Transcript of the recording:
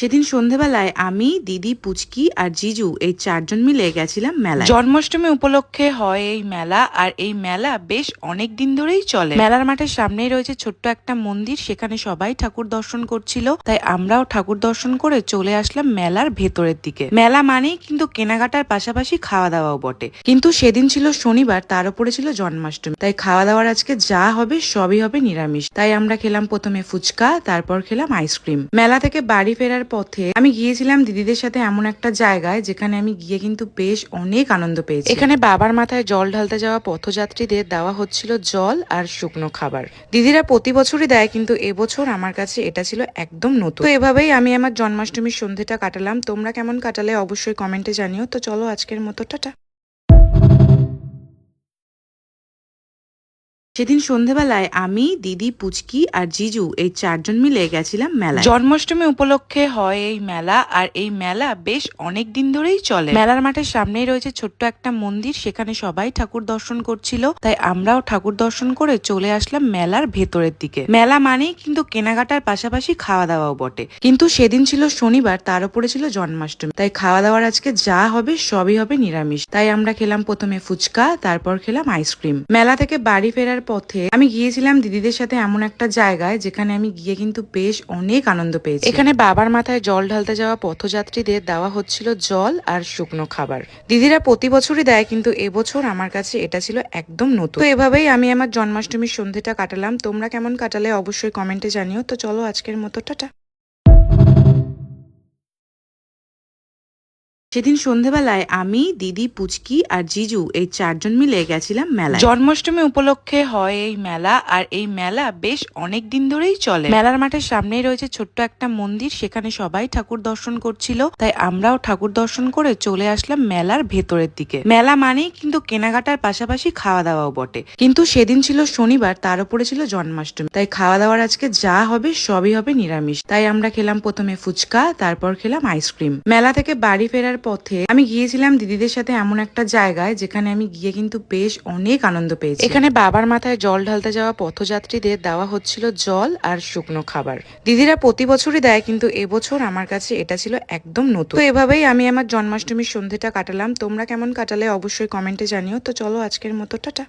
সেদিন সন্ধেবেলায় আমি, দিদি, পুচকি আর জিজু এই চারজন মিলে গেছিলাম মেলায়। জন্মাষ্টমী উপলক্ষে হয় এই মেলা, আর এই মেলা বেশ অনেক দিন ধরেই চলে। মেলার মাঠের সামনেই রয়েছে ছোট্ট একটা মন্দির, সেখানে সবাই ঠাকুর দর্শন করছিল, তাই আমরাও ঠাকুর দর্শন করে চলে আসলাম মেলার ভেতরের দিকে। মেলা মানেই কিন্তু কেনাকাটার পাশাপাশি খাওয়া দাওয়াও বটে, কিন্তু সেদিন ছিল শনিবার, তার উপরে ছিল জন্মাষ্টমী, তাই খাওয়া দাওয়ার আজকে যা হবে সবই হবে নিরামিষ। তাই আমরা খেলাম প্রথমে ফুচকা, তারপর খেলাম আইসক্রিম। মেলা থেকে বাড়ি ফেরার পথে আমি গিয়েছিলাম দিদিদের সাথে এমন একটা জায়গায় যেখানে আমি গিয়ে কিন্তু বেশ অনেক আনন্দ পেয়েছি। এখানে বাবার মাথায় জল ঢালতে যাওয়া পথযাত্রীদের দেওয়া হচ্ছিল জল আর শুকনো খাবার। দিদিরা প্রতি বছরই দেয়, কিন্তু এবছর আমার কাছে এটা ছিল একদম নতুন। তো এভাবেই আমি আমার জন্মাষ্টমীর সন্ধ্যেটা কাটালাম। তোমরা কেমন কাটালে অবশ্যই কমেন্টে জানিও। তো চলো আজকের মতো টাটা। সেদিন সন্ধেবেলায় আমি, দিদি, পুচকি আর জিজু এই চারজন মিলে গেছিলাম মেলায়। জন্মাষ্টমী উপলক্ষে হয় এই মেলা, আর এই মেলা বেশ অনেক দিন ধরেই চলে। মেলার মাঠের সামনেই রয়েছে ছোট্ট একটা মন্দির, সেখানে সবাই ঠাকুর দর্শন করছিল, তাই আমরাও ঠাকুর দর্শন করে চলে আসলাম মেলার ভেতরের দিকে। মেলা মানেই কিন্তু কেনাকাটার পাশাপাশি খাওয়া দাওয়াও বটে, কিন্তু সেদিন ছিল শনিবার, তার উপরে ছিল জন্মাষ্টমী, তাই খাওয়া দাওয়ার আজকে যা হবে সবই হবে নিরামিষ। তাই আমরা খেলাম প্রথমে ফুচকা, তারপর খেলাম আইসক্রিম। মেলা থেকে বাড়ি ফেরার পথে আমি গিয়েছিলাম দিদিদের সাথে এমন একটা জায়গায় যেখানে আমি গিয়ে কিন্তু বেশ অনেক আনন্দ পেয়েছি। এখানে বাবার মাথায় জল ঢালতে যাওয়া পথযাত্রীদের দেওয়া হচ্ছিল জল আর শুকনো খাবার। দিদিরা প্রতি বছরই দেয়, কিন্তু এবছর আমার কাছে এটা ছিল একদম নতুন। তো এভাবেই আমি আমার জন্মাষ্টমীর সন্ধ্যেটা কাটালাম। তোমরা কেমন কাটালে অবশ্যই কমেন্টে জানিও। তো চলো আজকের মতো টাটা। সেদিন সন্ধেবেলায় আমি, দিদি, পুচকি আর জিজু এই চারজন মিলে গেছিলাম মেলায়। জন্মাষ্টমী উপলক্ষে হয় এই মেলা, আর এই মেলা বেশ অনেক দিন ধরেই চলে। মেলার মাঠের সামনেই রয়েছে ছোট্ট একটা মন্দির, সেখানে সবাই ঠাকুর দর্শন করছিল, তাই আমরাও ঠাকুর দর্শন করে চলে আসলাম মেলার ভেতরের দিকে। মেলা মানেই কিন্তু কেনাকাটার পাশাপাশি খাওয়া দাওয়াও বটে, কিন্তু সেদিন ছিল শনিবার, তার উপরে ছিল জন্মাষ্টমী, তাই খাওয়া দাওয়ার আজকে যা হবে সবই হবে নিরামিষ। তাই আমরা খেলাম প্রথমে ফুচকা, তারপর খেলাম আইসক্রিম। মেলা থেকে বাড়ি ফেরার পথে আমি গিয়েছিলাম দিদিদের সাথে এমন একটা জায়গায় যেখানে আমি গিয়ে কিন্তু বেশ অনেক আনন্দ পেয়েছি। এখানে বাবার মাথায় জল ঢালতে যাওয়া পথযাত্রীদের দেওয়া হচ্ছিল জল আর শুকনো খাবার। দিদিরা প্রতি বছরই দেয়, কিন্তু এবছর আমার কাছে এটা ছিল একদম নতুন। তো এভাবেই আমি আমার জন্মাষ্টমীর সন্ধ্যেটা কাটালাম। তোমরা কেমন কাটালে অবশ্যই কমেন্টে জানিও। তো চলো আজকের মতো টাটা।